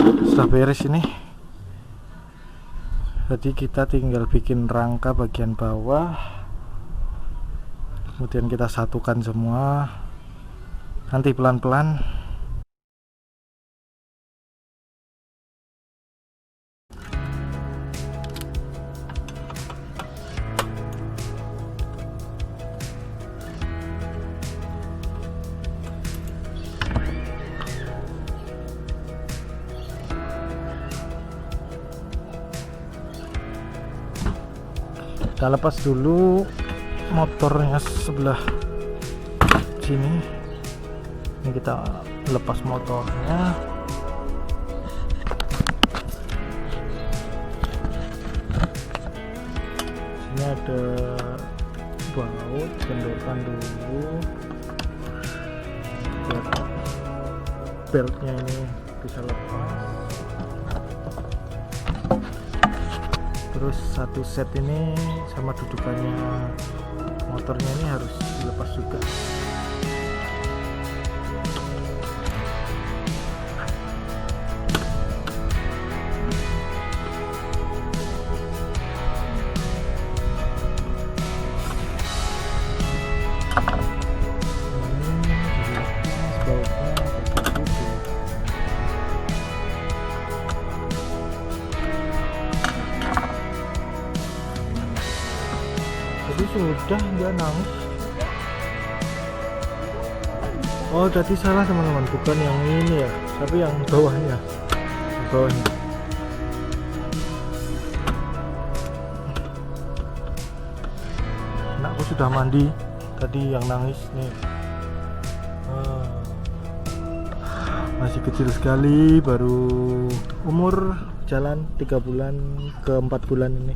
Sudah beres ini. Jadi kita tinggal bikin rangka bagian bawah, kemudian kita satukan semua. Nanti pelan-pelan kita lepas dulu motornya sebelah sini. Ini kita lepas motornya. Sini ada baut, kendorkan dulu biar beltnya ini bisa lepas. Terus satu set ini sama dudukannya motornya ini harus dilepas juga. Sudah nggak nangis. Oh tadi salah teman-teman, bukan yang ini ya, tapi yang bawahnya. Anakku sudah mandi tadi, yang nangis nih masih kecil sekali, baru umur jalan 3 bulan ke 4 bulan ini.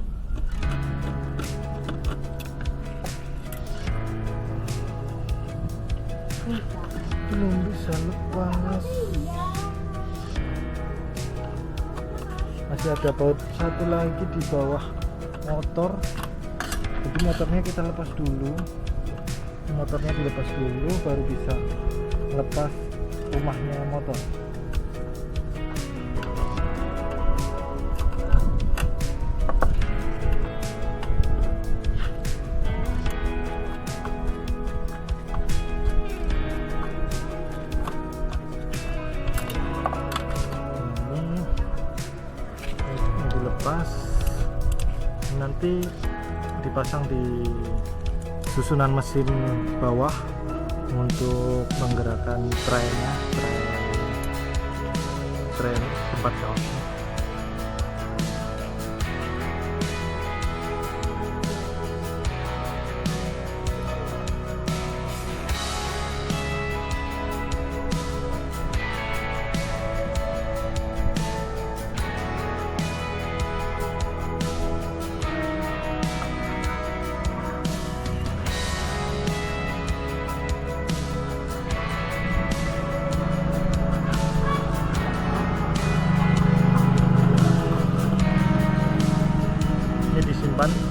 Belum bisa lepas, masih ada baut satu lagi di bawah motor. Jadi motornya kita lepas dulu, baru bisa lepas rumahnya motor. Nanti dipasang di susunan mesin bawah untuk menggerakkan tren tempat kaosnya.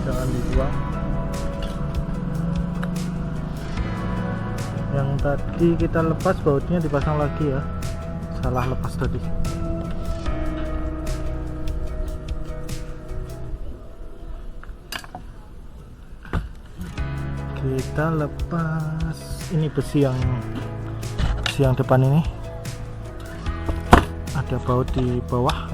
Jangan dibuang. Yang tadi kita lepas bautnya dipasang lagi ya, salah lepas tadi. Kita lepas ini besi yang depan ini, ada baut di bawah.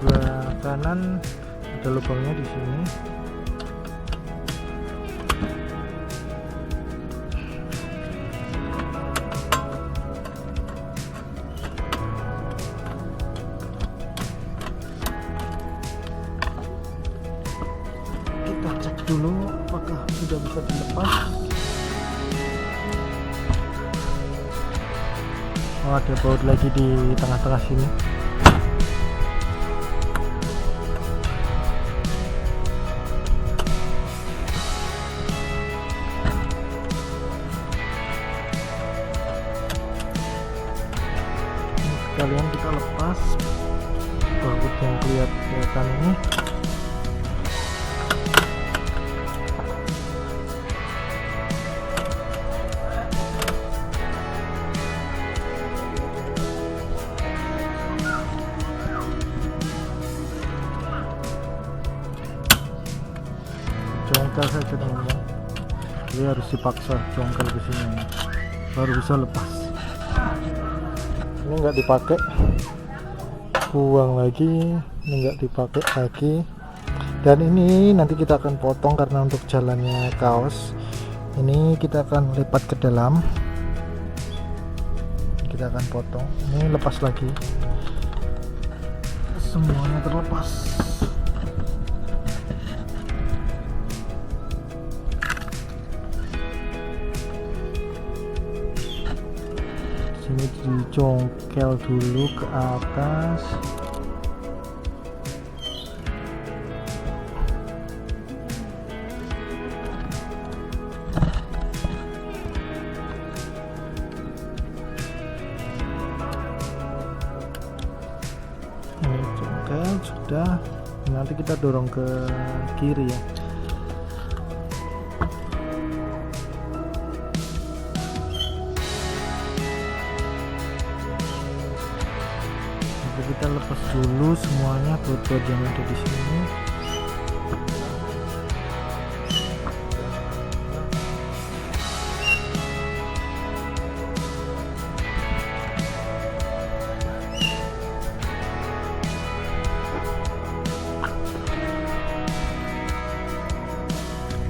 Sebelah kanan ada lubangnya di sini. Kita cek dulu apakah sudah bisa dilepas. Oh, ada baut lagi di tengah-tengah sini. sekalian kita lepas baut yang kelihatan ini. Jongkel saja teman-teman, jadi harus dipaksa jongkel ke sini baru bisa lepas. Ini nggak dipakai, buang lagi, ini nggak dipakai lagi. Dan ini nanti kita akan potong karena untuk jalannya kaos ini kita akan lipat ke dalam, kita akan potong. Ini lepas lagi, semuanya terlepas. Sini dicongkel dulu ke atas. Ini congkel sudah, nanti kita dorong ke kiri ya. Kita lepas dulu semuanya baut-baut yang ada di sini.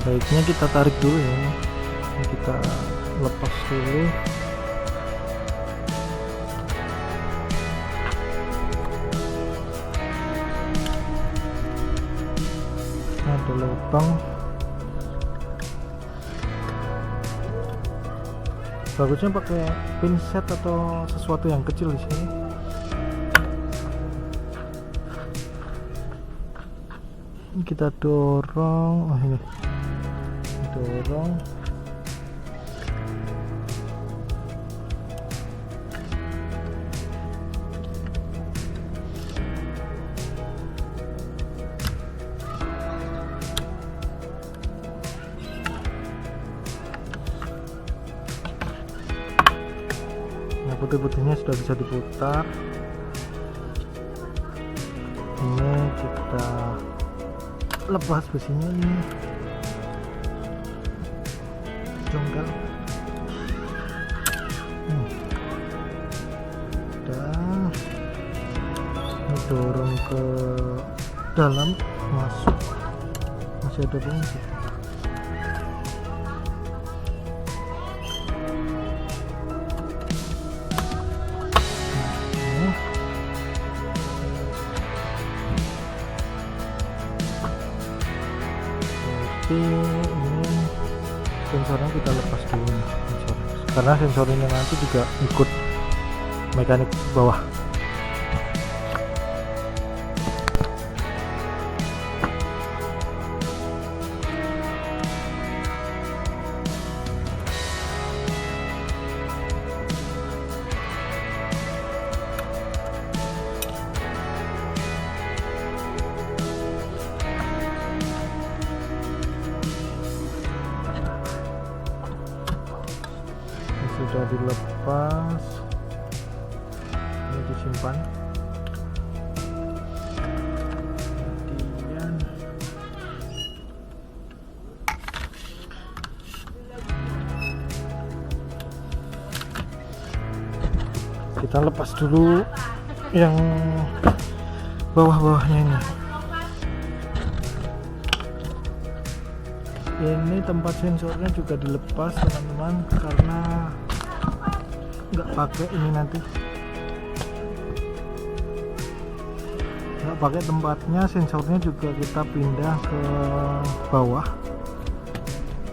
Baiknya kita tarik dulu ya. Ini kita lepas dulu. Ada lubang, bagusnya pakai pinset atau sesuatu yang kecil di sini. Ini kita dorong, ini dorong. Putih-putihnya sudah bisa diputar. Ini kita lepas besinya ini, jongkel. Dan ini dorong ke dalam, masuk, masih ada fungsi. Ini sensornya kita lepas dulu nih, karena sensor ini nanti juga ikut mekanik bawah. Sudah dilepas, ini disimpan. Kemudian kita lepas dulu yang bawah-bawahnya ini. Ini tempat sensornya juga dilepas teman-teman, karena nggak pakai ini, nanti nggak pakai tempatnya. Sensornya juga kita pindah ke bawah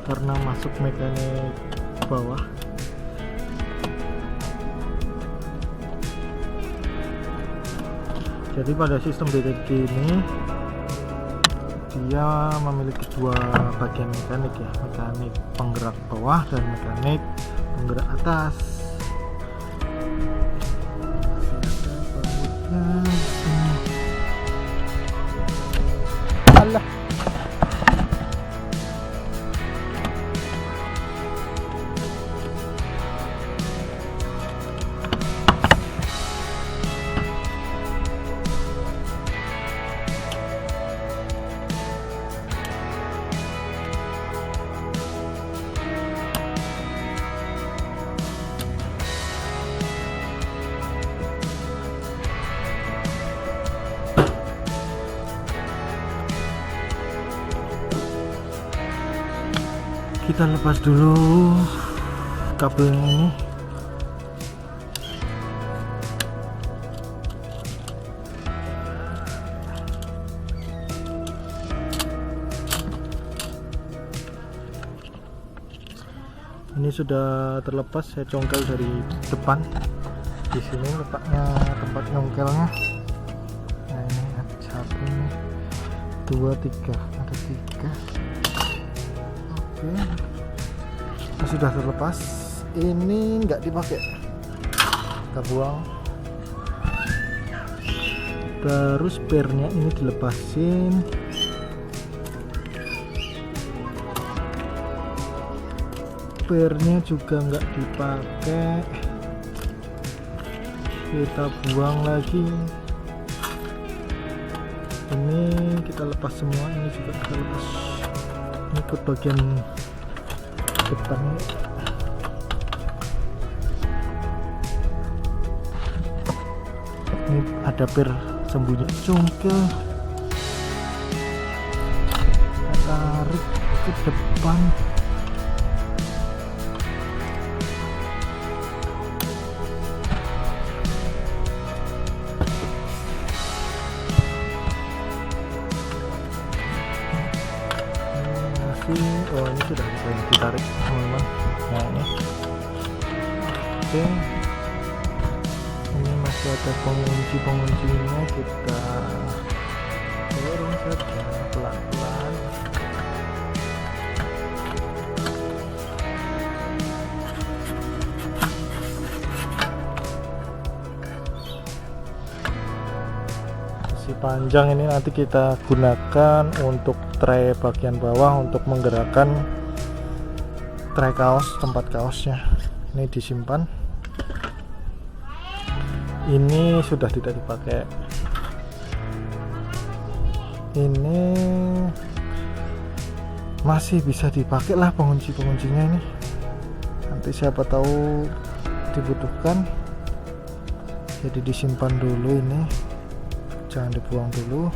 karena masuk mekanik bawah. Jadi pada sistem DTG ini dia memiliki dua bagian mekanik ya, mekanik penggerak bawah dan mekanik penggerak atas. Alah. Kita lepas dulu kabelnya ini. Ini sudah terlepas, saya congkel dari depan. Di sini letaknya tempat congkelnya. Nah ini ada 1, 2, 3, ada 3. Oke, sudah terlepas. Ini nggak dipakai, kita buang. Terus pernya ini dilepasin. Pernya juga nggak dipakai, kita buang lagi. Ini kita lepas semua, ini juga kita lepas. Ini ikut bagian depan ini. Ini ada per sembunyi congkel, kita tarik ke depan. Oh ini sudah bisa ditarik teman-teman. Nah ini oke, ini masih ada pengunci-penguncinya, kita dorong saja pelan-pelan. Si panjang ini nanti kita gunakan untuk tray bagian bawah untuk menggerakkan tray kaos, tempat kaosnya. Ini disimpan. Ini sudah tidak dipakai. Ini masih bisa dipakai lah pengunci-penguncinya ini. Nanti siapa tahu dibutuhkan. Jadi disimpan dulu ini. Jangan dibuang dulu.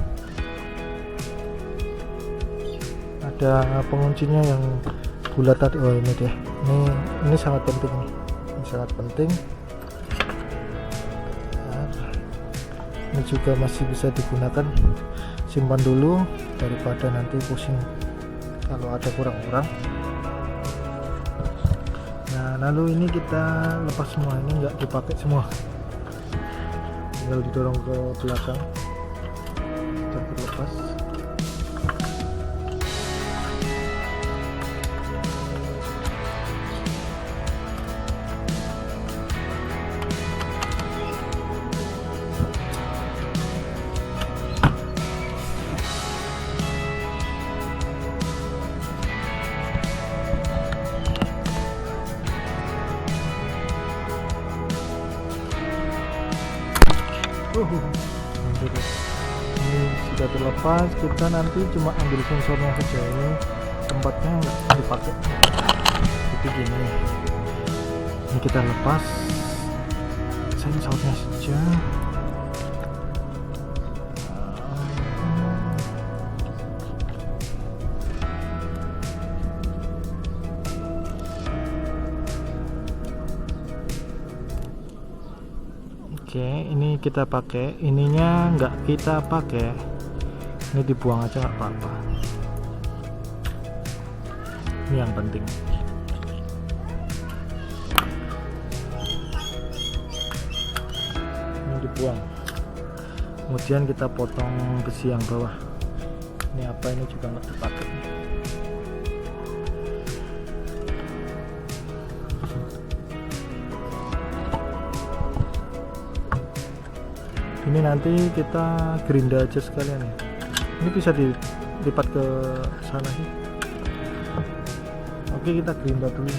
Ada penguncinya yang bulat tadi. Oh ini dia. Ini sangat penting nih. Ini sangat penting. Nah, ini juga masih bisa digunakan. Simpan dulu daripada nanti pusing kalau ada kurang-kurang. Nah lalu ini kita lepas semua. Ini nggak dipakai semua, tinggal didorong ke belakang. Sudah terlepas. Ini sudah terlepas. Kita nanti cuma ambil sensornya saja, ini tempatnya nggak dipakai. Jadi gini, ini kita lepas sensornya saja. Oke, ini kita pakai, ininya nggak kita pakai, ini dibuang aja nggak apa-apa. Ini yang penting. Ini dibuang. Kemudian kita potong besi yang bawah. Ini apa, ini juga nggak dipakai. Ini ini nanti kita gerinda aja sekalian ya. Ini bisa dilipat ke sana sih. Oke, kita gerinda dulu.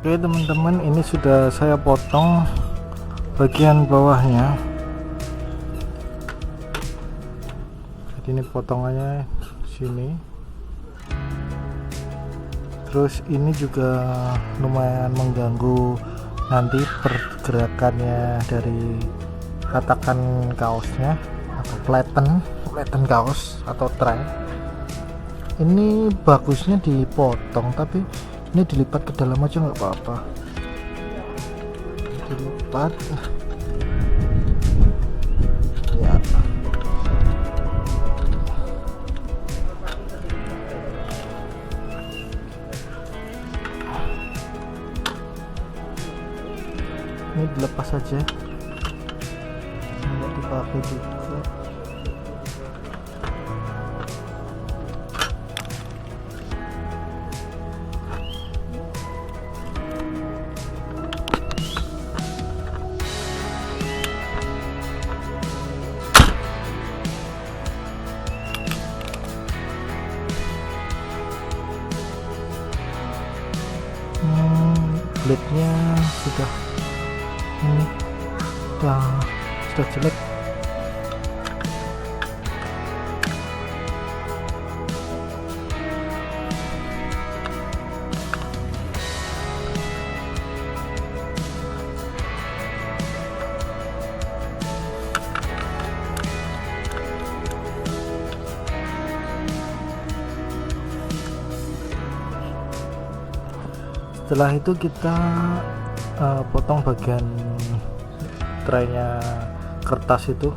Oke teman-teman, ini sudah saya potong bagian bawahnya. Jadi ini potongannya sini. Terus ini juga lumayan mengganggu nanti pergerakannya dari katakan kaosnya atau pleten kaos atau tray. Ini bagusnya dipotong, tapi ini dilipat ke dalam aja nggak apa-apa. Dilipat ya. Ini dilepas saja, nggak dipakai juga. Blade-nya sudah ini sudah jelek. Setelah itu kita potong bagian traynya kertas itu.